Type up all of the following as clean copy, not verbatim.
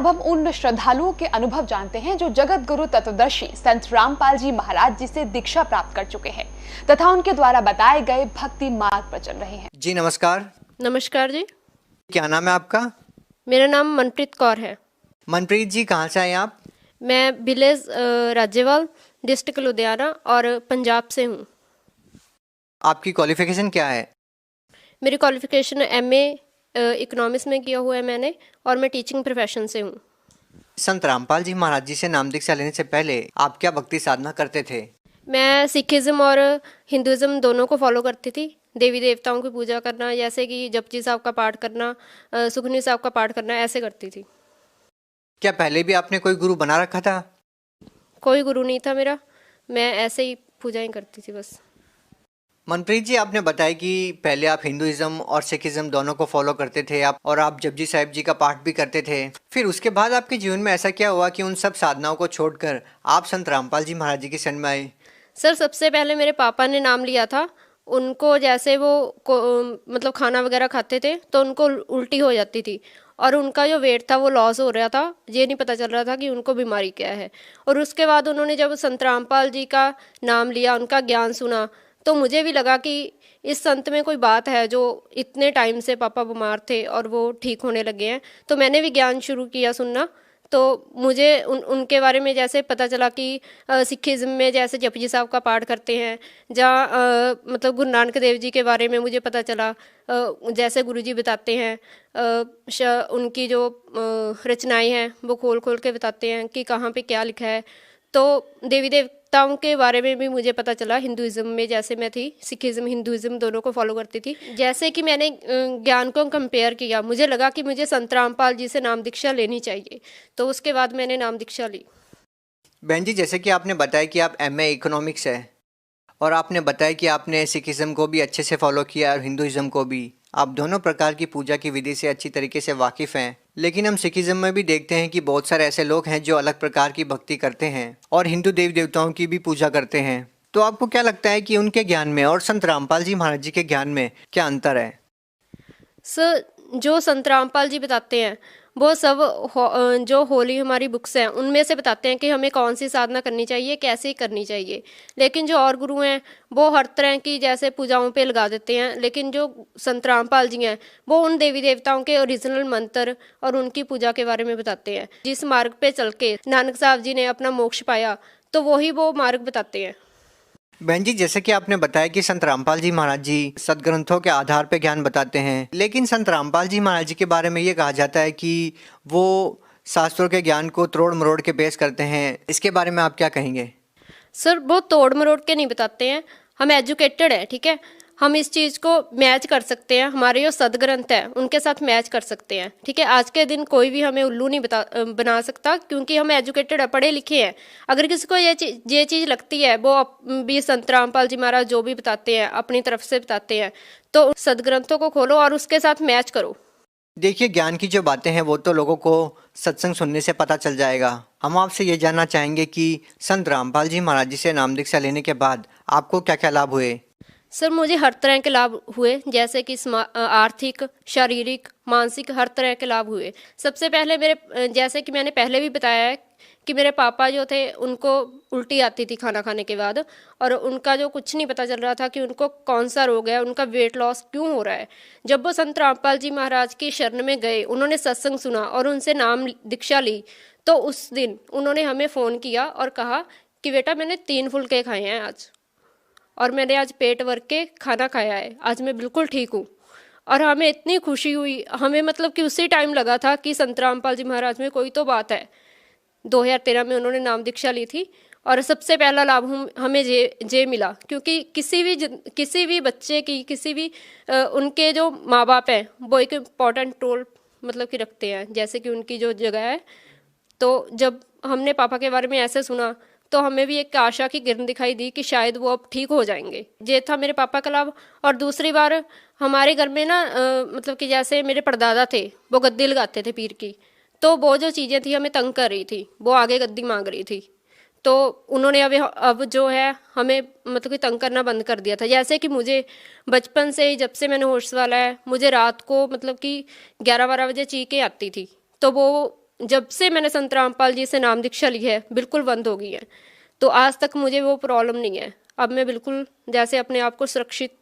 अब हम उन श्रद्धालुओं के अनुभव जानते हैं जो जगत गुरु तत्वदर्शी संत रामपाल जी महाराज जी से दीक्षा प्राप्त कर चुके हैं तथा उनके द्वारा बताए गए भक्ति मार्ग पर चल रहे हैं। जी नमस्कार। नमस्कार जी। क्या नाम है आपका? मेरा नाम मनप्रीत कौर है। मनप्रीत जी, कहाँ से आए आप? मैं विलेज राज्यवाल, डिस्ट्रिक्ट लुधियाना और पंजाब से हूँ। आपकी क्वालिफिकेशन क्या है? मेरी क्वालिफिकेशन एमए इकोनॉमिक्स में किया हुआ है मैंने, और मैं टीचिंग प्रोफेशन से हूँ। संत रामपाल जी महाराज जी से नाम दीक्षा लेने से पहले आप क्या भक्ति साधना करते थे? मैं सिखिज़्म और हिंदुज़्म दोनों को फॉलो करती थी। देवी देवताओं की पूजा करना, जैसे कि जपजी साहब का पाठ करना, सुखमनी साहब का पाठ करना, ऐसे करती थी। क्या पहले भी आपने कोई गुरु बना रखा था? कोई गुरु नहीं था मेरा, मैं ऐसे ही पूजाएं करती थी बस। मनप्रीत जी, आपने बताया कि पहले आप हिंदुइज्म और सिखिज्म दोनों को फॉलो करते थे आप, और आप जपजी साहिब जी का पाठ भी करते थे। फिर उसके बाद आपके जीवन में ऐसा क्या हुआ कि उन सब साधनाओं को छोड़कर आप संत रामपाल जी महाराज जी की शरण में आए? सर, सबसे पहले मेरे पापा ने नाम लिया था। उनको जैसे वो मतलब खाना वगैरह खाते थे तो उनको उल्टी हो जाती थी, और उनका जो वेट था वो लॉस हो रहा था। ये नहीं पता चल रहा था कि उनको बीमारी क्या है। और उसके बाद उन्होंने जब संत रामपाल जी का नाम लिया, उनका ज्ञान सुना, तो मुझे भी लगा कि इस संत में कोई बात है, जो इतने टाइम से पापा बीमार थे और वो ठीक होने लगे हैं। तो मैंने भी ज्ञान शुरू किया सुनना। तो मुझे उनके बारे में जैसे पता चला कि सिखिज़्म में जैसे जपजी साहब का पाठ करते हैं, जहाँ मतलब गुरु नानक देव जी के बारे में मुझे पता चला। जैसे गुरुजी बताते हैं, उनकी जो रचनाएं हैं वो खोल खोल के बताते हैं कि कहाँ पे क्या लिखा है। तो देवी देवताओं के बारे में भी मुझे पता चला। हिंदुइज्म में जैसे मैं थी, सिखिज़्म हिंदुइज्म दोनों को फॉलो करती थी। जैसे कि मैंने ज्ञान को कंपेयर किया, मुझे लगा कि मुझे संत रामपाल जी से नाम दीक्षा लेनी चाहिए। तो उसके बाद मैंने नाम दीक्षा ली। बहन जी, जैसे कि आपने बताया कि आप एमए इकोनॉमिक्स है, और आपने बताया कि आपने सिखिज्म को भी अच्छे से फॉलो किया और हिंदुइज्म को भी। आप दोनों प्रकार की पूजा की विधि से अच्छी तरीके से वाकिफ़ हैं। लेकिन हम सिखिज्म में भी देखते हैं कि बहुत सारे ऐसे लोग हैं जो अलग प्रकार की भक्ति करते हैं और हिंदू देवी देवताओं की भी पूजा करते हैं। तो आपको क्या लगता है कि उनके ज्ञान में और संत रामपाल जी महाराज जी के ज्ञान में क्या अंतर है? सर, जो संत रामपाल जी बताते हैं वो सब जो होली हमारी बुक्स हैं उनमें से बताते हैं कि हमें कौन सी साधना करनी चाहिए, कैसे करनी चाहिए। लेकिन जो और गुरु हैं वो हर तरह की जैसे पूजाओं पे लगा देते हैं। लेकिन जो संत रामपाल जी हैं वो उन देवी देवताओं के ओरिजिनल मंत्र और उनकी पूजा के बारे में बताते हैं। जिस मार्ग पे चल के नानक साहब जी ने अपना मोक्ष पाया, तो वही वो मार्ग बताते हैं। बहन जी, जैसे कि आपने बताया कि संत रामपाल जी महाराज जी सदग्रंथों के आधार पर ज्ञान बताते हैं, लेकिन संत रामपाल जी महाराज जी के बारे में ये कहा जाता है कि वो शास्त्रों के ज्ञान को तोड़ मरोड़ के पेश करते हैं। इसके बारे में आप क्या कहेंगे? सर, वो तोड़ मरोड़ के नहीं बताते हैं। हम एजुकेटेड है, ठीक है। हम इस चीज़ को मैच कर सकते हैं, हमारे जो सदग्रंथ है उनके साथ मैच कर सकते हैं, ठीक है। आज के दिन कोई भी हमें उल्लू नहीं बना सकता, क्योंकि हम एजुकेटेड है, पढ़े लिखे हैं। अगर किसी को ये चीज़ लगती है, वो भी संत रामपाल जी महाराज जो भी बताते हैं अपनी तरफ से बताते हैं, तो सदग्रंथों को खोलो और उसके साथ मैच करो। देखिए, ज्ञान की जो बातें हैं वो तो लोगों को सत्संग सुनने से पता चल जाएगा। हम आपसे ये जानना चाहेंगे कि संत रामपाल जी महाराज जी से नाम दीक्षा लेने के बाद आपको क्या क्या लाभ हुए? सर, मुझे हर तरह के लाभ हुए, जैसे कि आर्थिक, शारीरिक, मानसिक, हर तरह के लाभ हुए। सबसे पहले मेरे जैसे कि मैंने पहले भी बताया है कि मेरे पापा जो थे उनको उल्टी आती थी खाना खाने के बाद, और उनका जो कुछ नहीं पता चल रहा था कि उनको कौन सा रोग है, उनका वेट लॉस क्यों हो रहा है। जब वो संत रामपाल जी महाराज की शरण में गए, उन्होंने सत्संग सुना और उनसे नाम दीक्षा ली, तो उस दिन उन्होंने हमें फ़ोन किया और कहा कि बेटा, मैंने 3 फुलके खाए हैं आज, और मैंने आज पेट भर के खाना खाया है, आज मैं बिल्कुल ठीक हूँ। और हमें इतनी खुशी हुई, हमें मतलब कि उसी टाइम लगा था कि संत रामपाल जी महाराज में कोई तो बात है। 2013 में उन्होंने नाम दीक्षा ली थी, और सबसे पहला लाभ हमें ये मिला, क्योंकि किसी भी बच्चे की, किसी भी उनके जो माँ बाप हैं वो एक इम्पॉर्टेंट रोल मतलब कि रखते हैं, जैसे कि उनकी जो जगह है। तो जब हमने पापा के बारे में ऐसे सुना, तो हमें भी एक आशा की किरण दिखाई दी कि शायद वो अब ठीक हो जाएंगे। ये था मेरे पापा का लाभ। और दूसरी बार हमारे घर में ना मतलब कि जैसे मेरे परदादा थे, वो गद्दी लगाते थे पीर की, तो वो जो चीज़ें थी हमें तंग कर रही थी, वो आगे गद्दी मांग रही थी, तो उन्होंने अब जो है हमें मतलब कि तंग करना बंद कर दिया था। जैसे कि मुझे बचपन से ही, जब से मैंने होश वाला है, मुझे रात को मतलब कि 11-12 बजे चीखें आती थी, तो वो जब से मैंने संत रामपाल जी से नाम दीक्षा ली है बिल्कुल बंद हो गई है। तो आज तक मुझे वो प्रॉब्लम नहीं है। अब मैं बिल्कुल जैसे अपने आप को सुरक्षित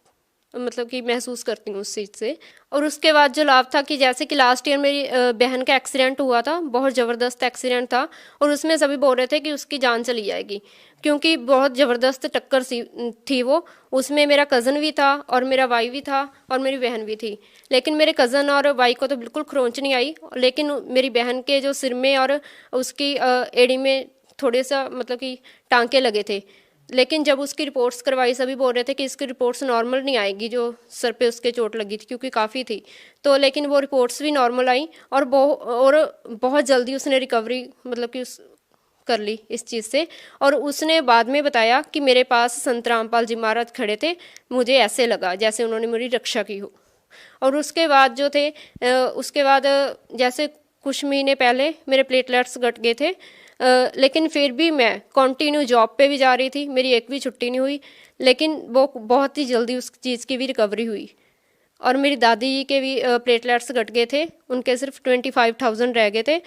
मतलब कि महसूस करती हूँ उस चीज़ से। और उसके बाद जो लाभ था कि जैसे कि लास्ट ईयर मेरी बहन का एक्सीडेंट हुआ था, बहुत ज़बरदस्त एक्सीडेंट था, और उसमें सभी बोल रहे थे कि उसकी जान चली जाएगी क्योंकि बहुत ज़बरदस्त टक्कर सी थी वो। उसमें मेरा कज़न भी था और मेरा भाई भी था और मेरी बहन भी थी। लेकिन मेरे कज़न और भाई को तो बिल्कुल खरोंच नहीं आई, लेकिन मेरी बहन के जो सिर में और उसकी एड़ी में थोड़े सा मतलब कि टांके लगे थे। लेकिन जब उसकी रिपोर्ट्स करवाई सभी बोल रहे थे कि इसकी रिपोर्ट्स नॉर्मल नहीं आएगी, जो सर पे उसके चोट लगी थी क्योंकि काफ़ी थी। तो लेकिन वो रिपोर्ट्स भी नॉर्मल आई और बहुत जल्दी उसने रिकवरी मतलब कि उस कर ली इस चीज़ से। और उसने बाद में बताया कि मेरे पास संत रामपाल जी महाराज खड़े थे, मुझे ऐसे लगा जैसे उन्होंने मेरी रक्षा की हो। और उसके बाद जो थे उसके बाद जैसे कुछ महीने पहले मेरे प्लेटलेट्स घट गए थे, लेकिन फिर भी मैं कंटिन्यू जॉब पे भी जा रही थी, मेरी एक भी छुट्टी नहीं हुई। लेकिन वो बहुत ही जल्दी उस चीज़ की भी रिकवरी हुई। और मेरी दादी जी के भी प्लेटलेट्स घट गए थे, उनके सिर्फ 25,000 रह गए थे।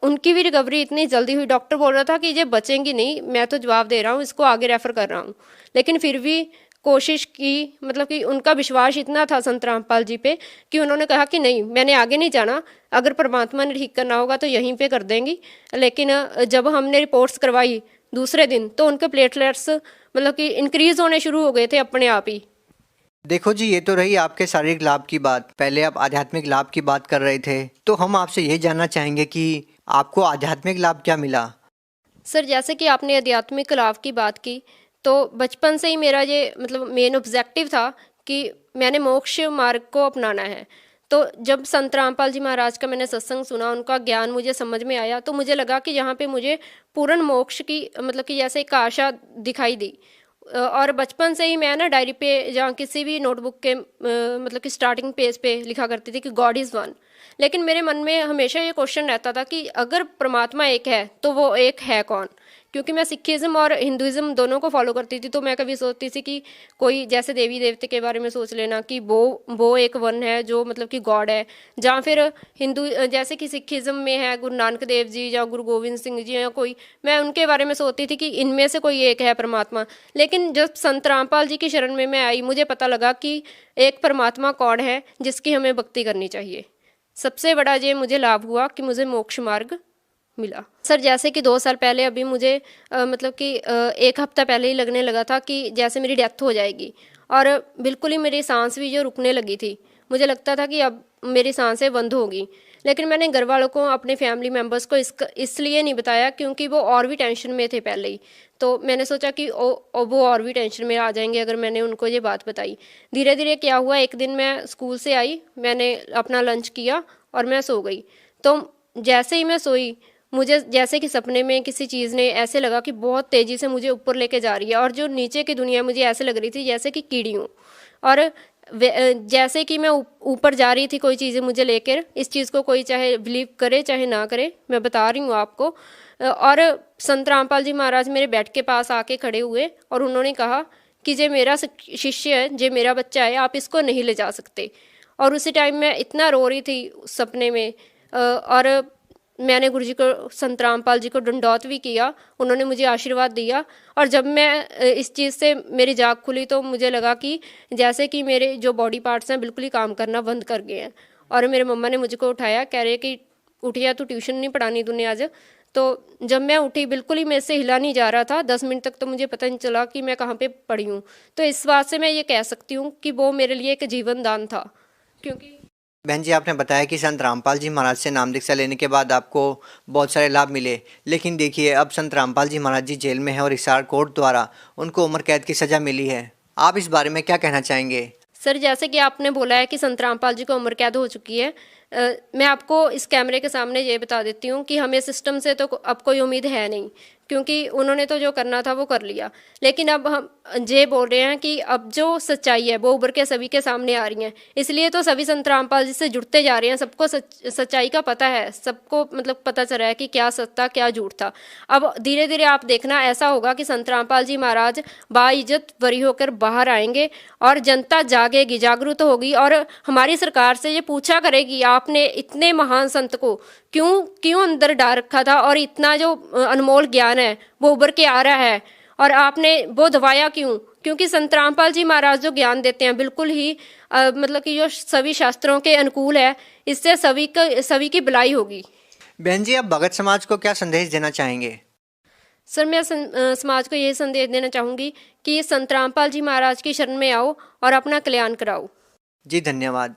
उनकी भी रिकवरी इतनी जल्दी हुई, डॉक्टर बोल रहा था कि ये बचेंगी नहीं, मैं तो जवाब दे रहा हूँ, इसको आगे रेफ़र कर रहा हूँ। लेकिन फिर भी कोशिश की, मतलब कि उनका विश्वास इतना था संत रामपाल जी पे कि उन्होंने कहा कि नहीं, मैंने आगे नहीं जाना, अगर परमात्मा ने ठीक करना होगा तो यहीं पे कर देंगी। लेकिन जब हमने रिपोर्ट्स करवाई दूसरे दिन तो उनके प्लेटलेट्स मतलब कि इंक्रीज़ होने शुरू हो गए थे अपने आप ही। देखो जी, ये तो रही आपके शारीरिक लाभ की बात। पहले आप आध्यात्मिक लाभ की बात कर रहे थे, तो हम आपसे ये जानना चाहेंगे कि आपको आध्यात्मिक लाभ क्या मिला। सर, जैसे कि आपने आध्यात्मिक लाभ की बात की, तो बचपन से ही मेरा ये मतलब मेन ऑब्जेक्टिव था कि मैंने मोक्ष मार्ग को अपनाना है। तो जब संत रामपाल जी महाराज का मैंने सत्संग सुना, उनका ज्ञान मुझे समझ में आया, तो मुझे लगा कि यहाँ पे मुझे पूर्ण मोक्ष की मतलब कि जैसे एक आशा दिखाई दी। और बचपन से ही मैं ना डायरी पे या किसी भी नोटबुक के मतलब कि स्टार्टिंग पेज पे लिखा करती थी कि गॉड इज़ वन। लेकिन मेरे मन में हमेशा ये क्वेश्चन रहता था कि अगर परमात्मा एक है तो वो एक है कौन। क्योंकि मैं सिखिज़्म और हिंदुज़्म दोनों को फॉलो करती थी, तो मैं कभी सोचती थी कि कोई जैसे देवी देवते के बारे में सोच लेना कि वो एक वन है जो मतलब कि गॉड है, या फिर हिंदू जैसे कि सिखिज़्म में है गुरु नानक देव जी या गुरु गोविंद सिंह जी या कोई, मैं उनके बारे में सोचती थी कि इनमें से कोई एक है परमात्मा। लेकिन जब संत रामपाल जी की शरण में मैं आई, मुझे पता लगा कि एक परमात्मा कौन है जिसकी हमें भक्ति करनी चाहिए। सबसे बड़ा ये मुझे लाभ हुआ कि मुझे मोक्ष मार्ग मिला। सर, जैसे कि 2 साल पहले अभी मुझे मतलब कि 1 हफ्ता पहले ही लगने लगा था कि जैसे मेरी डेथ हो जाएगी, और बिल्कुल ही मेरी सांस भी जो रुकने लगी थी, मुझे लगता था कि अब मेरी सांसें बंद होगी। लेकिन मैंने घर वालों को, अपने फैमिली मेम्बर्स को इसलिए नहीं बताया क्योंकि वो और भी टेंशन में थे पहले ही। तो मैंने सोचा कि वो और भी टेंशन में आ जाएंगे अगर मैंने उनको ये बात बताई। धीरे धीरे क्या हुआ, एक दिन मैं स्कूल से आई, मैंने अपना लंच किया और मैं सो गई। तो जैसे ही मैं सोई, मुझे जैसे कि सपने में किसी चीज़ ने ऐसे लगा कि बहुत तेज़ी से मुझे ऊपर लेके जा रही है, और जो नीचे की दुनिया मुझे ऐसे लग रही थी जैसे कि कीड़ी हूँ। और जैसे कि मैं ऊपर जा रही थी कोई चीज़ें मुझे लेकर, इस चीज़ को कोई चाहे बिलीव करे चाहे ना करे, मैं बता रही हूँ आपको। और संत रामपाल जी महाराज मेरे बेड के पास आके खड़े हुए और उन्होंने कहा कि ये मेरा शिष्य है, ये मेरा बच्चा है, आप इसको नहीं ले जा सकते। और उसी टाइम मैं इतना रो रही थी सपने में, और मैंने गुरु जी को, संत रामपाल जी को दंडौत भी किया, उन्होंने मुझे आशीर्वाद दिया। और जब मैं इस चीज़ से मेरी जाग खुली तो मुझे लगा कि जैसे कि मेरे जो बॉडी पार्ट्स हैं बिल्कुल ही काम करना बंद कर गए हैं। और मेरे मम्मा ने मुझको उठाया, कह रहे कि उठिया, तो ट्यूशन नहीं पढ़ानी तूने आज। तो जब मैं उठी, बिल्कुल ही मेरे से हिला नहीं जा रहा था, 10 मिनट तक तो मुझे पता नहीं चला कि मैं कहाँ पे पड़ी हूँ। तो इस बात से मैं ये कह सकती हूँ कि वो मेरे लिए एक जीवन दान था। क्योंकि बहन जी, आपने बताया कि संत रामपाल जी महाराज से नाम दीक्षा लेने के बाद आपको बहुत सारे लाभ मिले, लेकिन देखिए अब संत रामपाल जी महाराज जी जेल में हैं और हिसार कोर्ट द्वारा उनको उम्र कैद की सज़ा मिली है। आप इस बारे में क्या कहना चाहेंगे। सर, जैसे कि आपने बोला है कि संत रामपाल जी को उम्र कैद हो चुकी है, मैं आपको इस कैमरे के सामने ये बता देती हूँ कि हमें सिस्टम से तो अब कोई उम्मीद है नहीं, क्योंकि उन्होंने तो जो करना था वो कर लिया। लेकिन अब हम ये बोल रहे हैं कि अब जो सच्चाई है वो उभर के सभी के सामने आ रही है, इसलिए तो सभी संत रामपाल जी से जुड़ते जा रहे हैं। सबको सच्चाई का पता है, सबको मतलब पता चल रहा है कि क्या सच था क्या झूठ था। अब धीरे धीरे आप देखना ऐसा होगा कि संत रामपाल जी महाराज बाइज्जत बरी होकर बाहर आएंगे और जनता जागेगी, जागरूक होगी, और हमारी सरकार से ये पूछा करेगी आपने इतने महान संत को क्यों क्यों अंदर डाल रखा था, और इतना जो अनमोल ज्ञान है वो उभर के आ रहा है, और आपने वो दबाया क्यों? क्योंकि संत रामपाल जी महाराज जो ज्ञान देते हैं बिल्कुल ही मतलब कि जो सभी शास्त्रों के अनुकूल है, इससे सभी की भलाई होगी। बहन जी, आप भगत समाज को क्या संदेश देना चाहेंगे? सर, मैं समाज को यही संदेश देना चाहूँगी कि संत रामपाल जी महाराज की शरण में आओ और अपना कल्याण कराओ। जी धन्यवाद।